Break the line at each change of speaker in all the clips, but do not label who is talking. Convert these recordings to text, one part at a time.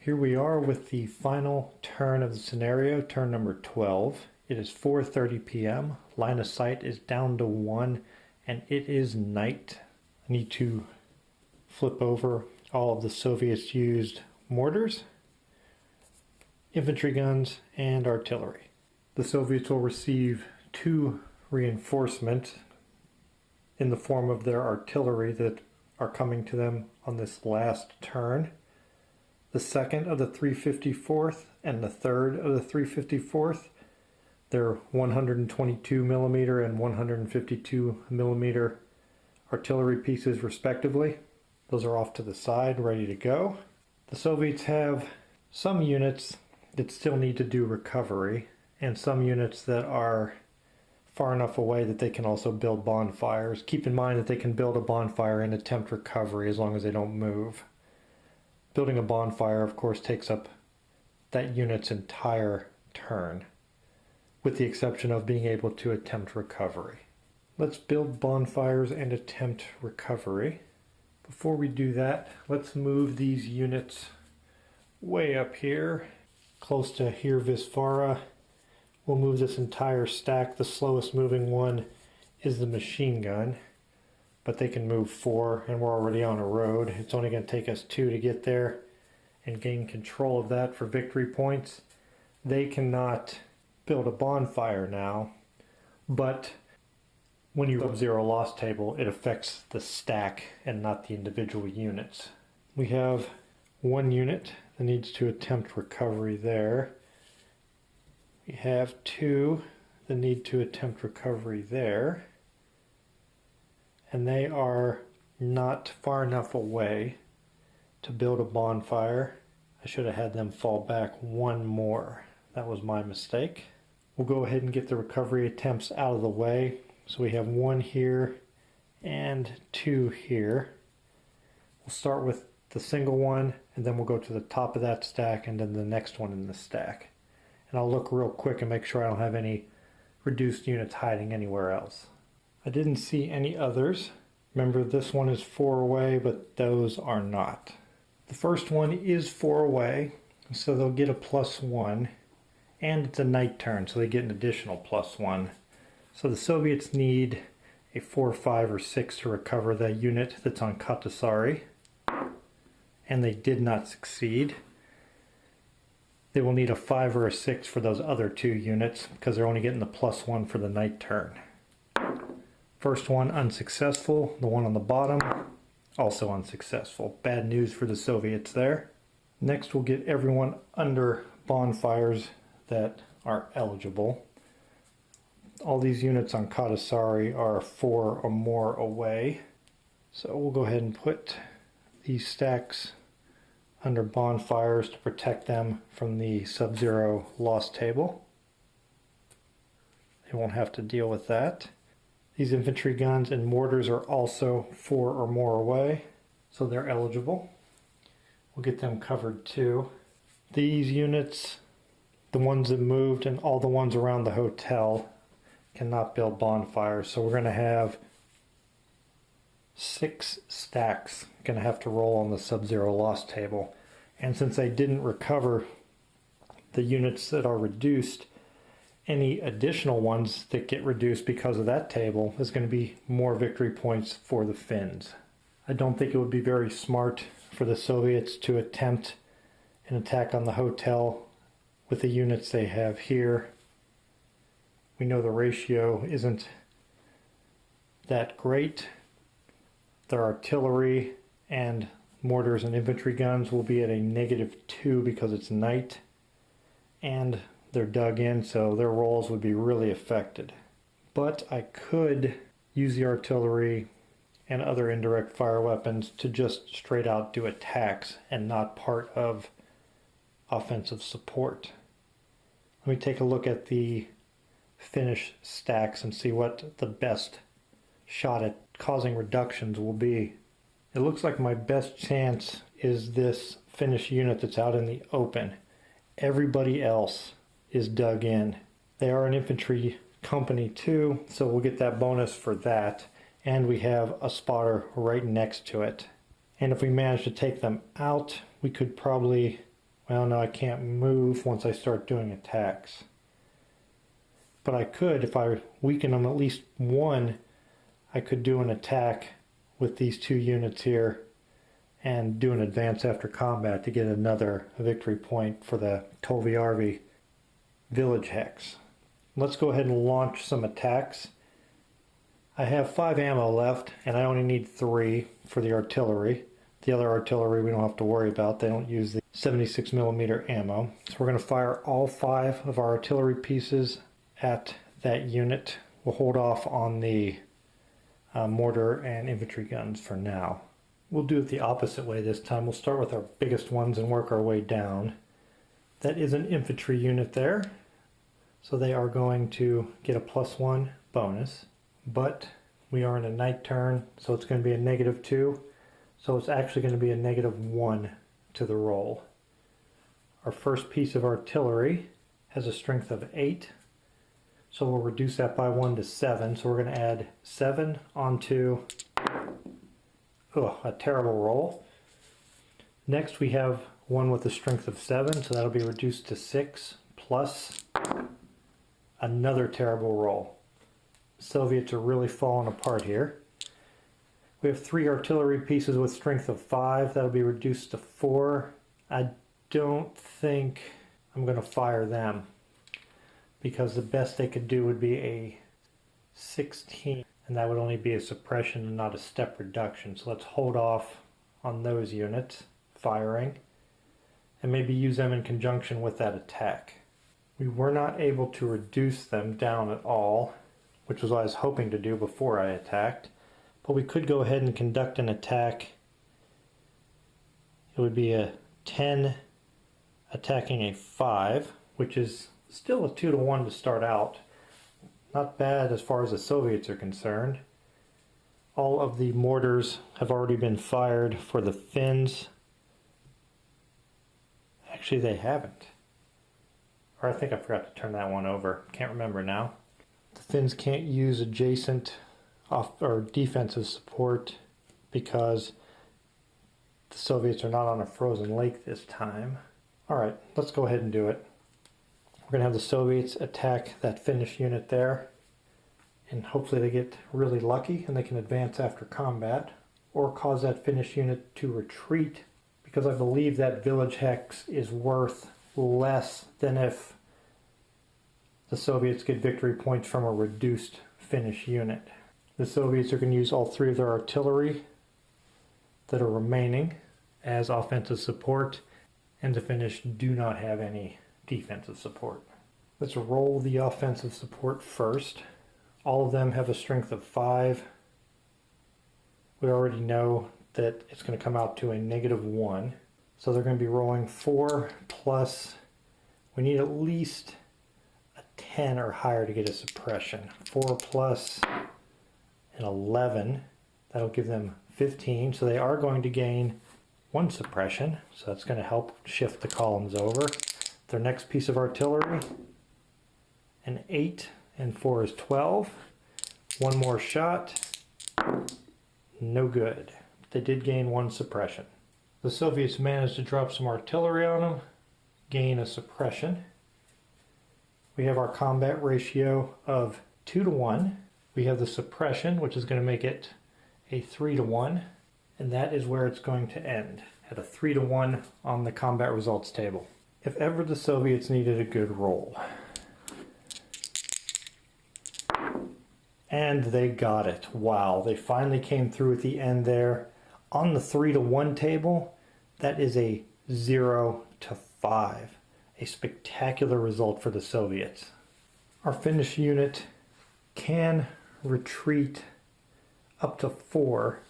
Here we are with the final turn of the scenario, turn number 12. It is 4:30 p.m. Line of sight is down to 1, and it is night. I need to flip over all of the Soviets used mortars, infantry guns, and artillery. The Soviets will receive 2 reinforcements in the form of their artillery that are coming to them on this last turn. The 2nd of the 354th and the 3rd of the 354th, their 122 millimeter and 152 millimeter artillery pieces respectively. Those are off to the side, ready to go. The Soviets have some units that still need to do recovery, and some units that are far enough away that they can also build bonfires. Keep in mind that they can build a bonfire and attempt recovery as long as they don't move. Building a bonfire, of course, takes up that unit's entire turn, with the exception of being able to attempt recovery. Let's build bonfires and attempt recovery. Before we do that, let's move these units way up here, close to Hirvisvara. We'll move this entire stack. The slowest moving one is the machine gun, but they can move 4, and we're already on a road. It's only going to take us 2 to get there and gain control of that for victory points. They cannot build a bonfire now, but when you have zero loss table, it affects the stack and not the individual units. We have 1 unit that needs to attempt recovery there. We have 2 that need to attempt recovery there. And they are not far enough away to build a bonfire. I should have had them fall back 1 more. That was my mistake. We'll go ahead and get the recovery attempts out of the way. So we have 1 here and 2 here. We'll start with the single one, and then we'll go to the top of that stack and then the next one in the stack. And I'll look real quick and make sure I don't have any reduced units hiding anywhere else. I didn't see any others. Remember, this one is 4 away, but those are not. The first one is 4 away, so they'll get a +1, and it's a night turn, so they get an additional +1. So the Soviets need a 4, 5, or 6 to recover that unit that's on Katasari, and they did not succeed. They will need a 5 or a 6 for those other 2 units because they're only getting the +1 for the night turn. First one unsuccessful. The one on the bottom also unsuccessful. Bad news for the Soviets there. Next we'll get everyone under bonfires that are eligible. All these units on Katasari are 4 or more away. So we'll go ahead and put these stacks under bonfires to protect them from the sub-zero loss table. They won't have to deal with that. These infantry guns and mortars are also 4 or more away, so they're eligible. We'll get them covered too. These units, the ones that moved and all the ones around the hotel, cannot build bonfires, so we're going to have 6 stacks going to have to roll on the sub-zero loss table. And since I didn't recover the units that are reduced, any additional ones that get reduced because of that table is going to be more victory points for the Finns. I don't think it would be very smart for the Soviets to attempt an attack on the hotel with the units they have here. We know the ratio isn't that great. Their artillery and mortars and infantry guns will be at a -2 because it's night, and they're dug in, so their rolls would be really affected. But I could use the artillery and other indirect fire weapons to just straight out do attacks and not part of offensive support. Let me take a look at the Finnish stacks and see what the best shot at causing reductions will be. It looks like my best chance is this Finnish unit that's out in the open. Everybody else is dug in. They are an infantry company too, so we'll get that bonus for that. And we have a spotter right next to it. And if we manage to take them out, we could probably Well, no, I can't move once I start doing attacks. But I could, if I weaken them at least one, I could do an attack with these two units here and do an advance after combat to get another victory point for the Tolviarvi village hex. Let's go ahead and launch some attacks. I have 5 ammo left, and I only need 3 for the artillery. The other artillery we don't have to worry about. They don't use the 76mm ammo. So we're going to fire all 5 of our artillery pieces at that unit. We'll hold off on the mortar and infantry guns for now. We'll do it the opposite way this time. We'll start with our biggest ones and work our way down. That is an infantry unit there. So they are going to get a +1 bonus. But we are in a night turn, so it's going to be a -2. So it's actually going to be a -1 to the roll. Our first piece of artillery has a strength of 8. So we'll reduce that by 1 to 7. So we're going to add 7 onto a terrible roll. Next we have one with a strength of 7, so that'll be reduced to 6 plus another terrible roll. Soviets are really falling apart here. We have 3 artillery pieces with strength of 5. That'll be reduced to 4. I don't think I'm going to fire them because the best they could do would be a 16, and that would only be a suppression and not a step reduction. So let's hold off on those units firing and maybe use them in conjunction with that attack. We were not able to reduce them down at all, which was what I was hoping to do before I attacked. But we could go ahead and conduct an attack. It would be a 10 attacking a 5, which is still a 2 to 1 to start out. Not bad as far as the Soviets are concerned. All of the mortars have already been fired for the Finns. Actually, they haven't. Or I think I forgot to turn that one over. Can't remember now. The Finns can't use adjacent defensive support because the Soviets are not on a frozen lake this time. Alright, let's go ahead and do it. We're going to have the Soviets attack that Finnish unit there, and hopefully they get really lucky and they can advance after combat or cause that Finnish unit to retreat, because I believe that village hex is worth less than if the Soviets get victory points from a reduced Finnish unit. The Soviets are going to use all 3 of their artillery that are remaining as offensive support, and the Finnish do not have any defensive support. Let's roll the offensive support first. All of them have a strength of 5. We already know that it's going to come out to a -1. So they're going to be rolling 4 plus, we need at least a 10 or higher to get a suppression. 4 plus an 11, that'll give them 15. So they are going to gain 1 suppression. So that's going to help shift the columns over. Their next piece of artillery, an 8 and 4 is 12. 1 more shot, no good. They did gain 1 suppression. The Soviets managed to drop some artillery on them, gain a suppression. We have our combat ratio of 2 to 1. We have the suppression, which is going to make it a 3 to 1, and that is where it's going to end, at a 3 to 1 on the combat results table. If ever the Soviets needed a good roll. And they got it. Wow, they finally came through at the end there. On the 3 to 1 table, that is a 0 to 5. A spectacular result for the Soviets. Our Finnish unit can retreat up to 4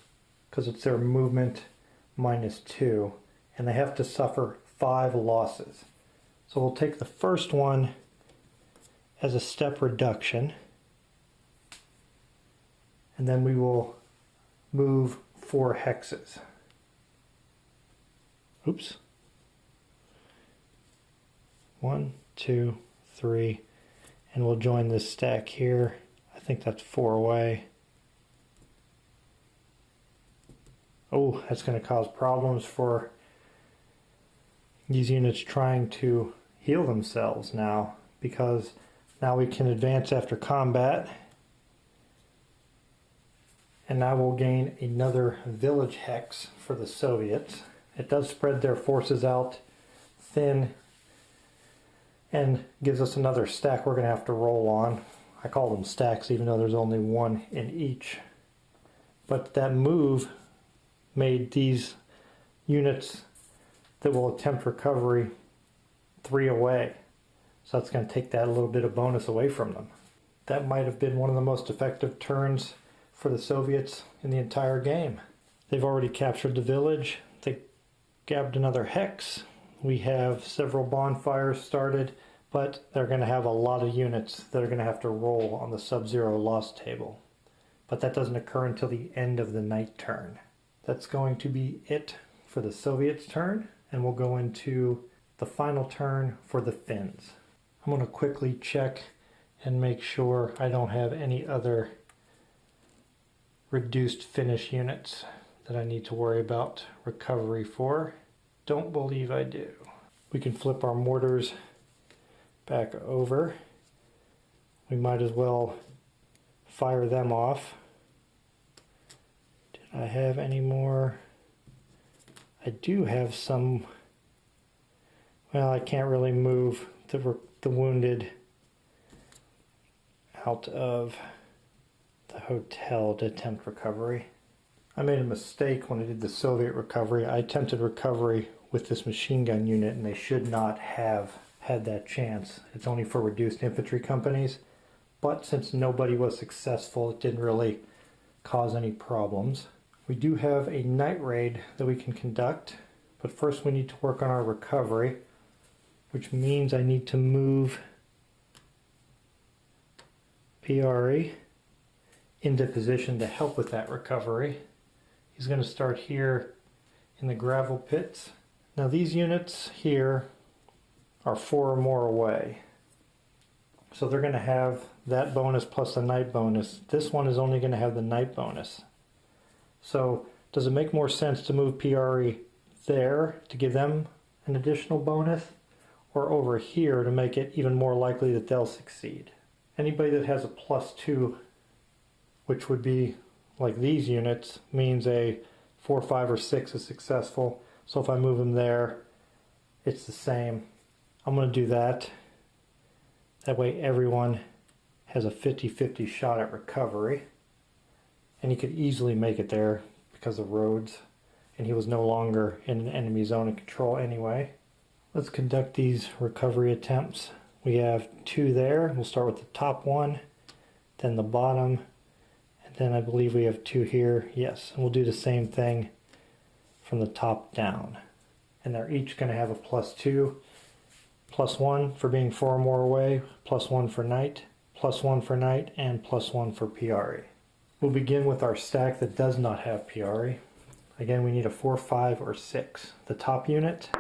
because it's their movement -2, and they have to suffer 5 losses. So we'll take the first one as a step reduction, and then we will move 4 hexes. Oops. 1, 2, 3, and we'll join this stack here. I think that's 4 away. Oh, that's going to cause problems for these units trying to heal themselves now, because now we can advance after combat. And now we'll gain another village hex for the Soviets. It does spread their forces out thin and gives us another stack we're going to have to roll on. I call them stacks even though there's only one in each. But that move made these units that will attempt recovery 3 away. So that's going to take that little bit of bonus away from them. That might have been one of the most effective turns for the Soviets in the entire game. They've already captured the village. They grabbed another hex. We have several bonfires started, but they're going to have a lot of units that are going to have to roll on the Sub-Zero loss table. But that doesn't occur until the end of the night turn. That's going to be it for the Soviets' turn, and we'll go into the final turn for the Finns. I'm going to quickly check and make sure I don't have any other reduced Finnish units that I need to worry about recovery for. Don't believe I do. We can flip our mortars back over. We might as well fire them off. Did I have any more? I do have some. Well, I can't really move the wounded out of the hotel to attempt recovery. I made a mistake when I did the Soviet recovery. I attempted recovery with this machine gun unit and they should not have had that chance. It's only for reduced infantry companies. But since nobody was successful, it didn't really cause any problems. We do have a night raid that we can conduct, but first we need to work on our recovery, which means I need to move PRE into position to help with that recovery. He's going to start here in the gravel pits. Now these units here are 4 or more away. So they're going to have that bonus plus the night bonus. This one is only going to have the night bonus. So does it make more sense to move PRE there to give them an additional bonus, or over here to make it even more likely that they'll succeed? Anybody that has a +2, which would be like these units, means a 4, 5, or 6 is successful. So if I move them there, it's the same. I'm going to do that. That way everyone has a 50-50 shot at recovery. And he could easily make it there because of roads. And he was no longer in an enemy zone of control anyway. Let's conduct these recovery attempts. We have 2 there. We'll start with the top one, then the bottom, and then I believe we have 2 here. Yes, and we'll do the same thing from the top down. And they're each going to have a +2. +1 for being 4 or more away, +1 for night, +1 for night, and +1 for PRE. We'll begin with our stack that does not have PRE. Again, we need a 4, 5, or 6. The top unit,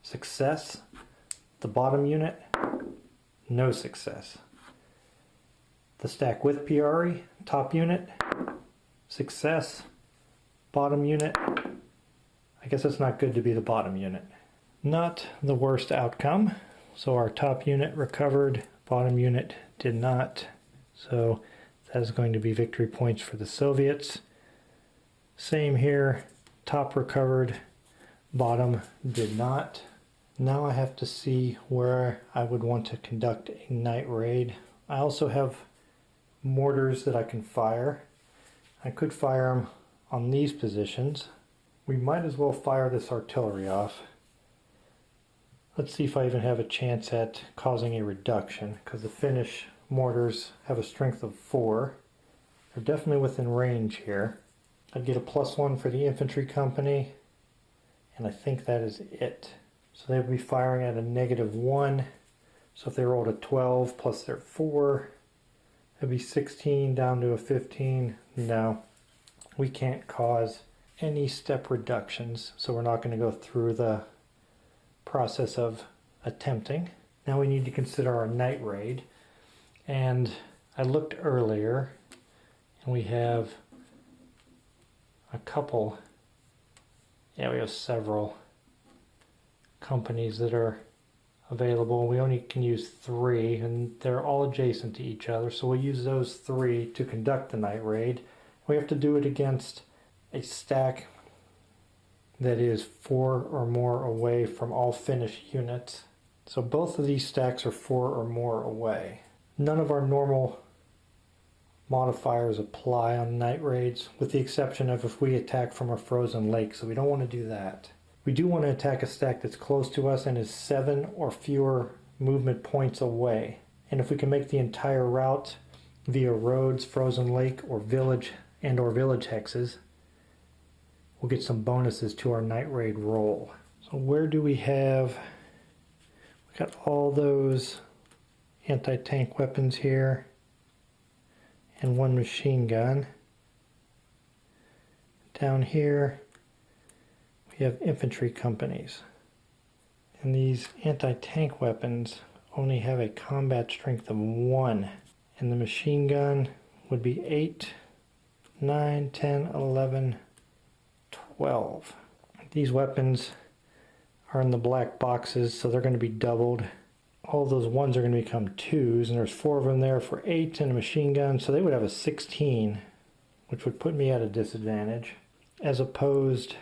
success. The bottom unit, no success. The stack with PRE, top unit, success. Bottom unit, I guess it's not good to be the bottom unit. Not the worst outcome. So our top unit recovered, bottom unit did not. So that is going to be victory points for the Soviets. Same here, top recovered, bottom did not. Now I have to see where I would want to conduct a night raid. I also have mortars that I can fire. I could fire them on these positions. We might as well fire this artillery off. Let's see if I even have a chance at causing a reduction, because the Finnish mortars have a strength of 4. They're definitely within range here. I'd get a +1 for the infantry company, and I think that is it. So they would be firing at a -1. So if they rolled a 12 plus their 4, it'd be 16 down to a 15. No, we can't cause any step reductions, so we're not going to go through the process of attempting. Now we need to consider our night raid. And I looked earlier, and we have a couple, we have several companies that are available. We only can use 3, and they're all adjacent to each other, so we'll use those 3 to conduct the night raid. We have to do it against a stack that is 4 or more away from all Finnish units. So both of these stacks are 4 or more away. None of our normal modifiers apply on night raids, with the exception of if we attack from a frozen lake, so we don't want to do that. We do want to attack a stack that's close to us and is 7 or fewer movement points away. And if we can make the entire route via roads, frozen lake, or village hexes, we'll get some bonuses to our night raid roll. So where do we have... We got all those anti-tank weapons here and 1 machine gun. Down here we have infantry companies, and these anti-tank weapons only have a combat strength of 1, and the machine gun would be 8, 9, 10, 11, 12. These weapons are in the black boxes, so they're going to be doubled. All those 1s are going to become 2s, and there's 4 of them there for 8 and a machine gun, so they would have a 16, which would put me at a disadvantage, as opposed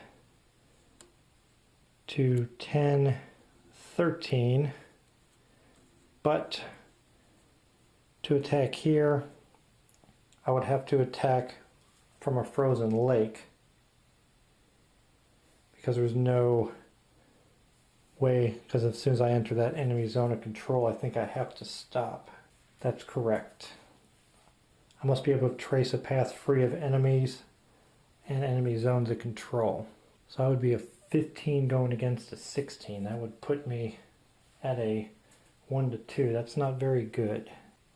to 10, 13. But to attack here, I would have to attack from a frozen lake, because there's no way, because as soon as I enter that enemy zone of control, I think I have to stop. That's correct. I must be able to trace a path free of enemies and enemy zones of control. So I would be a 15 going against a 16. That would put me at a 1 to 2. That's not very good.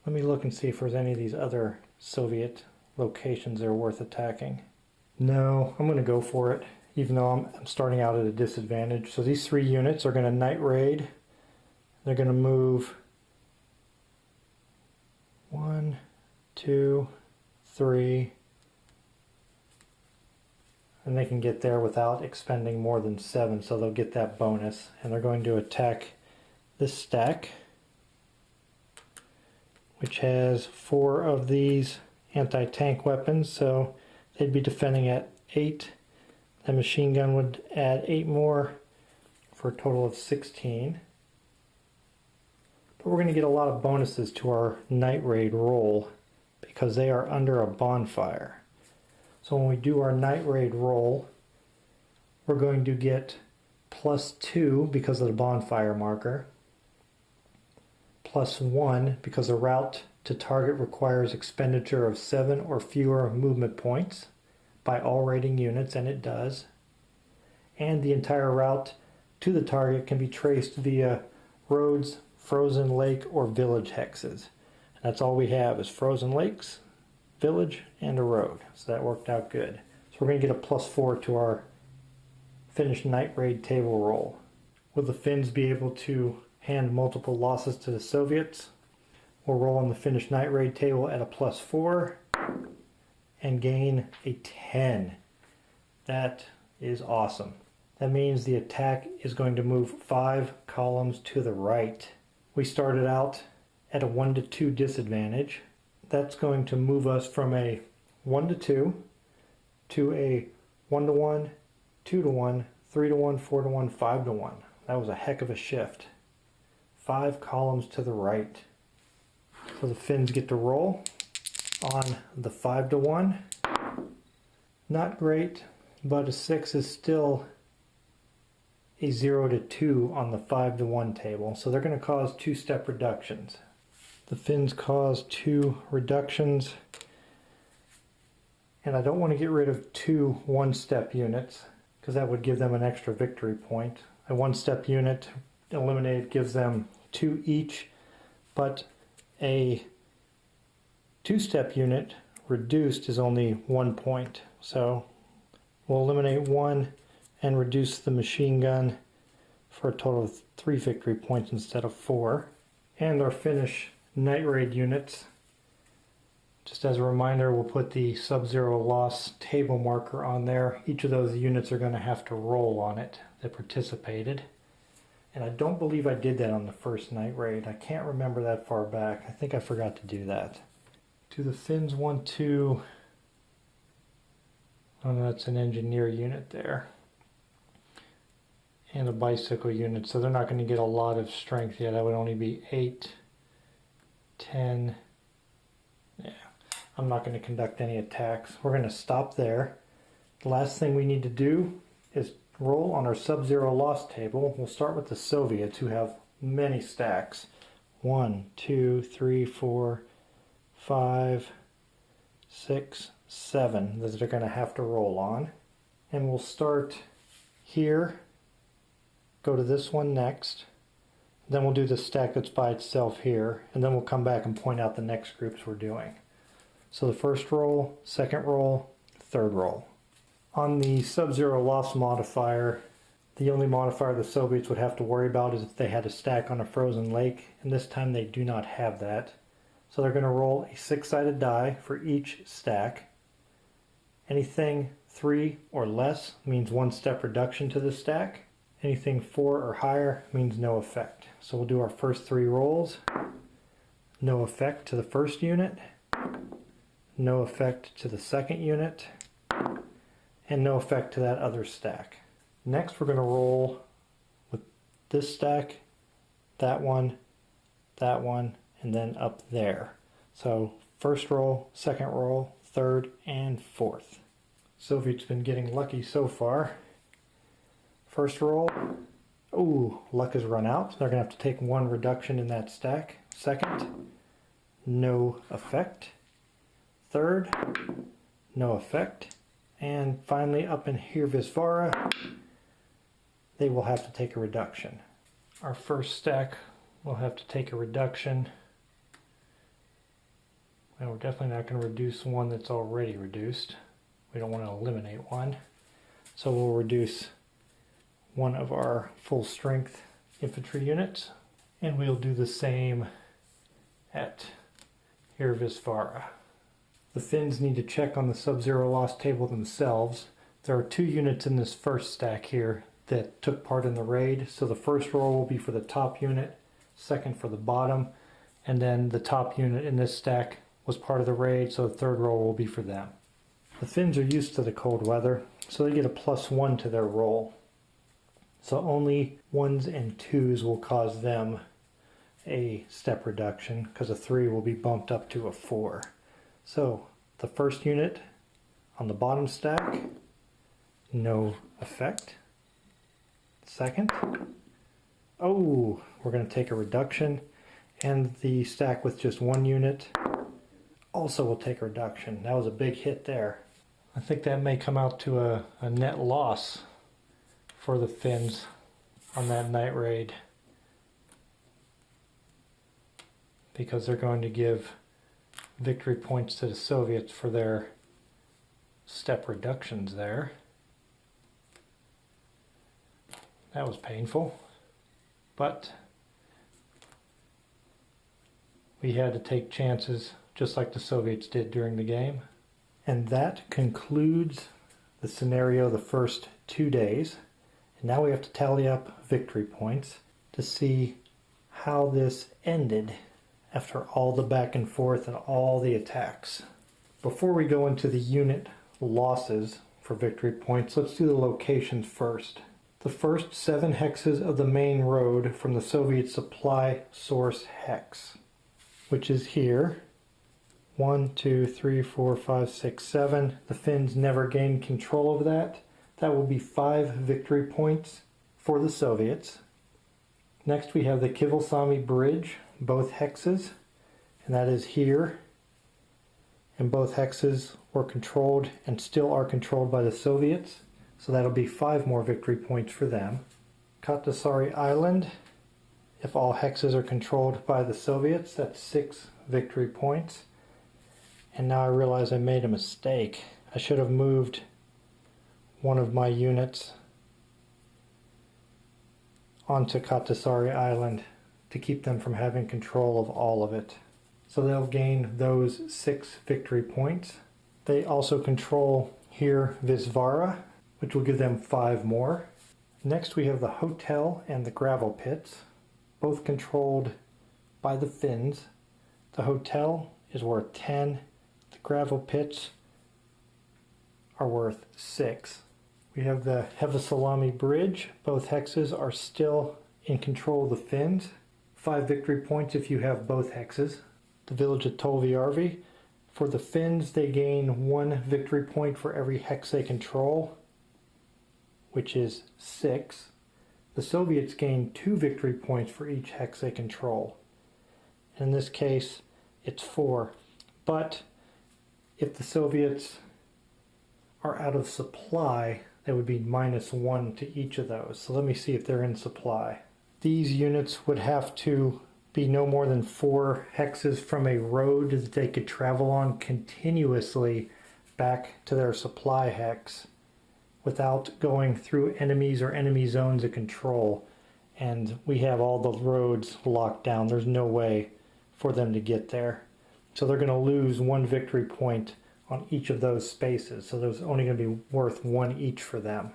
Let me look and see if there's any of these other Soviet locations that are worth attacking. No, I'm going to go for it, even though I'm starting out at a disadvantage. So these 3 units are going to night raid. They're going to move 1, 2, 3, and they can get there without expending more than 7, so they'll get that bonus. And they're going to attack this stack, which has 4 of these anti-tank weapons, so they'd be defending at 8. The machine gun would add 8 more for a total of 16. But we're going to get a lot of bonuses to our night raid roll because they are under a bonfire. So when we do our night raid roll, we're going to get +2 because of the bonfire marker, +1 because the route to target requires expenditure of 7 or fewer movement points by all raiding units, and it does. And the entire route to the target can be traced via roads, frozen lake, or village hexes. And that's all we have is frozen lakes, village, and a road. So that worked out good. So we're going to get a +4 to our Finnish night raid table roll. Will the Finns be able to hand multiple losses to the Soviets? We'll roll on the Finnish night raid table at a +4 and gain a 10. That is awesome. That means the attack is going to move 5 columns to the right. We started out at a 1 to 2 disadvantage. That's going to move us from a 1 to 2 to a 1 to 1, 2 to 1, 3 to 1, 4 to 1, 5 to 1. That was a heck of a shift. 5 columns to the right. So the Finns get to roll on the 5 to 1. Not great, but a 6 is still a 0 to 2 on the 5 to 1 table. So they're going to cause 2-step reductions. The Finns cause 2 reductions, and I don't want to get rid of 2 1-step units because that would give them an extra victory point. A 1-step unit eliminated gives them 2 each, but a 2-step unit reduced is only 1 point. So we'll eliminate 1 and reduce the machine gun for a total of 3 victory points instead of 4. And our Finnish night raid units, just as a reminder, we'll put the sub-zero loss table marker on there. Each of those units are going to have to roll on it that participated. And I don't believe I did that on the first night raid. I can't remember that far back. I think I forgot to do that. Do the Finns want to... Oh no, that's an engineer unit there. And a bicycle unit, so they're not going to get a lot of strength yet. That would only be 8, 10. Yeah, I'm not going to conduct any attacks. We're going to stop there. The last thing we need to do is roll on our sub-zero loss table. We'll start with the Soviets, who have many stacks. 1, 2, 3, 4, 5, 6, 7 that they're going to have to roll on. And we'll start here, go to this one next, then we'll do the stack that's by itself here, and then we'll come back and point out the next groups we're doing. So the first roll, second roll, third roll. On the sub-zero loss modifier, the only modifier the Soviets would have to worry about is if they had a stack on a frozen lake, and this time they do not have that. So they're going to roll a 6-sided die for each stack. Anything 3 or less means 1 step reduction to the stack. Anything 4 or higher means no effect. So we'll do our first 3 rolls. No effect to the first unit, no effect to the second unit, and no effect to that other stack. Next we're going to roll with this stack, that one, and then up there. So first roll, second roll, third, and fourth. Soviet's been getting lucky so far. First roll, ooh, luck has run out. They're going to have to take 1 reduction in that stack. Second, no effect. Third, no effect. And finally, up in here, Visvara, they will have to take a reduction. Our first stack will have to take a reduction. And we're definitely not going to reduce one that's already reduced. We don't want to eliminate one. So we'll reduce one of our full strength infantry units. And we'll do the same at here, Visvara. The Finns need to check on the sub-zero loss table themselves. There are 2 units in this first stack here that took part in the raid. So the first roll will be for the top unit, second for the bottom, and then the top unit in this stack was part of the raid, so the third roll will be for them. The Finns are used to the cold weather, so they get a +1 to their roll. So only 1s and 2s will cause them a step reduction, because a 3 will be bumped up to a 4. So the first unit on the bottom stack, no effect. Second, oh, we're going to take a reduction, and the stack with just 1 unit also will take a reduction. That was a big hit there. I think that may come out to a net loss for the Finns on that night raid, because they're going to give victory points to the Soviets for their step reductions there. That was painful, but we had to take chances just like the Soviets did during the game. And that concludes the scenario the first 2 days. And now we have to tally up victory points to see how this ended after all the back and forth and all the attacks. Before we go into the unit losses for victory points, let's do the locations first. The first 7 hexes of the main road from the Soviet supply source hex, which is here. 1, 2, 3, 4, 5, 6, 7. The Finns never gained control over that. That will be 5 victory points for the Soviets. Next we have the Kivilsami Bridge, both hexes, and that is here. And both hexes were controlled and still are controlled by the Soviets, so that'll be 5 more victory points for them. Katasari Island, if all hexes are controlled by the Soviets, that's 6 victory points. And now I realize I made a mistake. I should have moved one of my units onto Katasari Island to keep them from having control of all of it. So they'll gain those 6 victory points. They also control here Visvara, which will give them 5 more. Next we have the hotel and the gravel pits, both controlled by the Finns. The hotel is worth 10, the gravel pits are worth 6. We have the Hevasalami Bridge. Both hexes are still in control of the Finns. 5 victory points if you have both hexes. The village of Tolviarvi. For the Finns, they gain 1 victory point for every hex they control, which is 6. The Soviets gain 2 victory points for each hex they control. In this case, it's 4. But if the Soviets are out of supply, that would be -1 to each of those. So let me see if they're in supply. These units would have to be no more than 4 hexes from a road that they could travel on continuously back to their supply hex without going through enemies or enemy zones of control. And we have all the roads locked down. There's no way for them to get there. So they're going to lose 1 victory point on each of those spaces. So there's only going to be worth 1 each for them.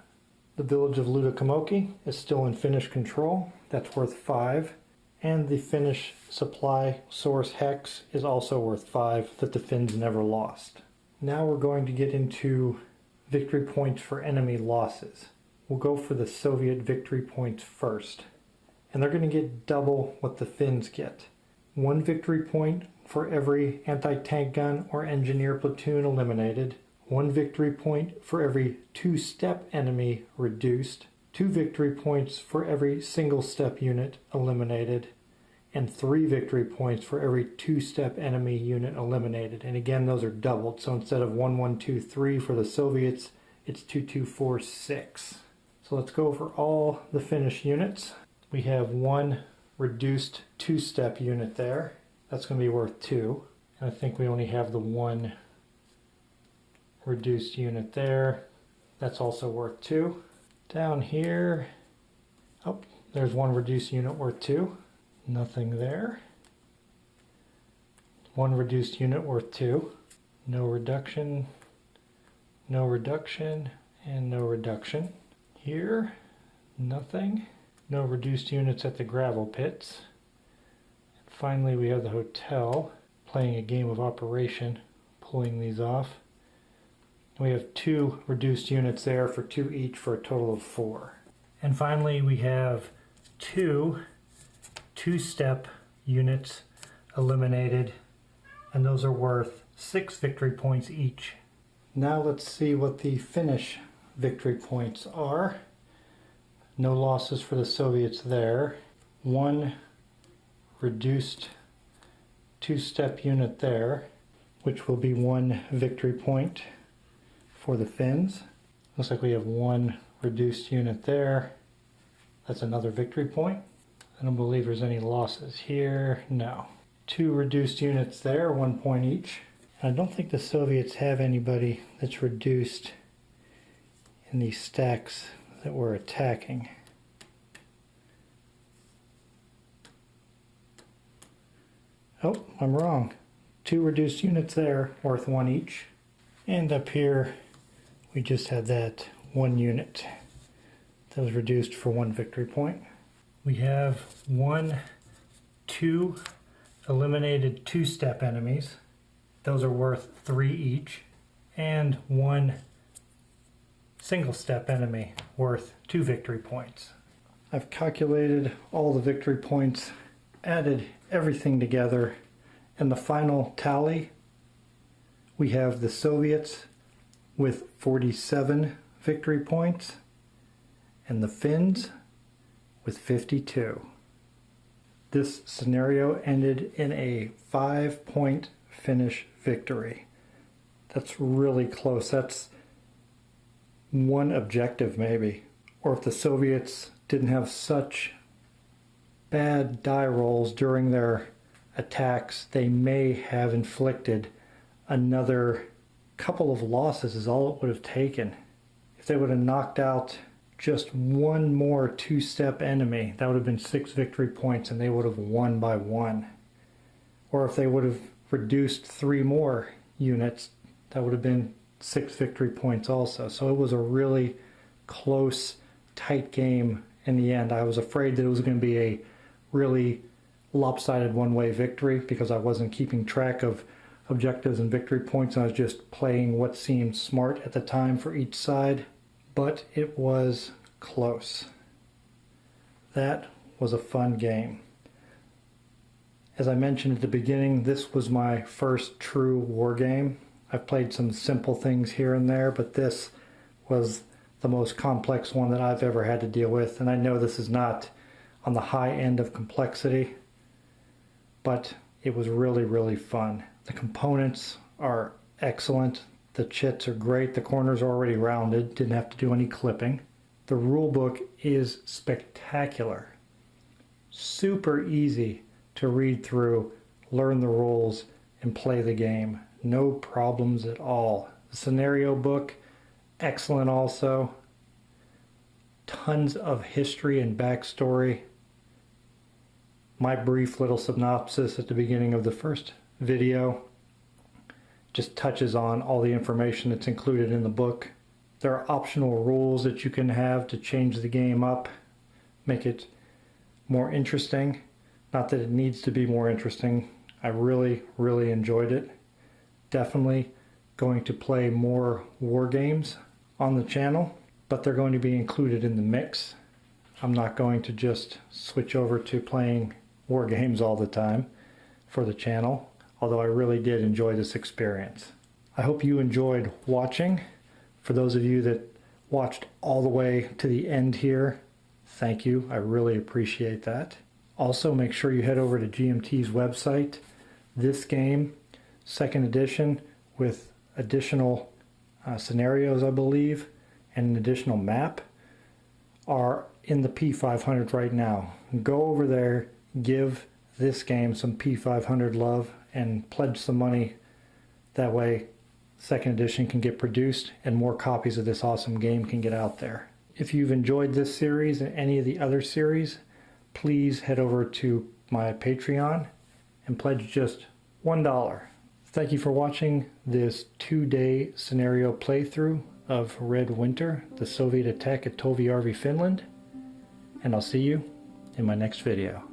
The village of Ludokamoki is still in Finnish control. That's worth 5. And the Finnish supply source hex is also worth 5 that the Finns never lost. Now we're going to get into victory points for enemy losses. We'll go for the Soviet victory points first. And they're going to get double what the Finns get. 1 victory point for every anti-tank gun or engineer platoon eliminated. 1 victory point for every 2-step enemy reduced. 2 victory points for every single-step unit eliminated. And 3 victory points for every 2-step enemy unit eliminated. And again, those are doubled. So instead of 1, 1, 2, 3 for the Soviets, it's 2, 2, 4, 6. So let's go over all the Finnish units. We have 1 reduced 2-step unit there. That's going to be worth 2. And I think we only have the 1 reduced unit there. That's also worth 2. Down here, oh, there's 1 reduced unit worth 2. Nothing there. 1 reduced unit worth 2. No reduction, no reduction, and no reduction. Here, nothing. No reduced units at the gravel pits. And finally, we have the hotel playing a game of operation, pulling these off. We have 2 reduced units there for 2 each for a total of 4. And finally, we have 2 2-step units eliminated, and those are worth 6 victory points each. Now let's see what the Finnish victory points are. No losses for the Soviets there. 1 reduced 2-step unit there, which will be 1 victory point for the Finns. Looks like we have 1 reduced unit there. That's another victory point. I don't believe there's any losses here. No. 2 reduced units there, 1 point each. And I don't think the Soviets have anybody that's reduced in these stacks that we're attacking. Oh, I'm wrong. 2 reduced units there, worth 1 each. And up here, we just had that 1 unit that was reduced for 1 victory point. We have 2 eliminated 2-step enemies. Those are worth 3 each. And 1 single-step enemy worth 2 victory points. I've calculated all the victory points, added everything together, and the final tally, we have the Soviets with 47 victory points and the Finns with 52. This scenario ended in a 5-point Finnish victory. That's really close. That's 1 objective maybe. Or if the Soviets didn't have such bad die rolls during their attacks, they may have inflicted another couple of losses is all it would have taken. If they would have knocked out just 1 more 2-step enemy, that would have been 6 victory points and they would have won by 1. Or if they would have reduced 3 more units, that would have been 6 victory points also. So it was a really close tight game in the end. I was afraid that it was going to be a really lopsided one-way victory because I wasn't keeping track of objectives and victory points. I was just playing what seemed smart at the time for each side, but it was close. That was a fun game. As I mentioned at the beginning, this was my first true war game. I've played some simple things here and there, but this was the most complex one that I've ever had to deal with. And I know this is not on the high end of complexity, but it was really, really fun. The components are excellent. The chits are great. The corners are already rounded. Didn't have to do any clipping. The rule book is spectacular. Super easy to read through, learn the rules, and play the game. No problems at all. The scenario book, excellent also. Tons of history and backstory. My brief little synopsis at the beginning of the first video just touches on all the information that's included in the book. There are optional rules that you can have to change the game up, make it more interesting. Not that it needs to be more interesting. I really, really enjoyed it. Definitely going to play more war games on the channel, but they're going to be included in the mix. I'm not going to just switch over to playing war games all the time for the channel, although I really did enjoy this experience. I hope you enjoyed watching. For those of you that watched all the way to the end here, thank you. I really appreciate that. Also, make sure you head over to GMT's website. This game, second edition, with additional scenarios, I believe, and an additional map, are in the P500 right now. Go over there, give this game some P500 love, and pledge some money. That way, second edition can get produced and more copies of this awesome game can get out there. If you've enjoyed this series and any of the other series, please head over to my Patreon and pledge just $1. Thank you for watching this 2-day scenario playthrough of Red Winter, the Soviet attack at Tovi, Finland, and I'll see you in my next video.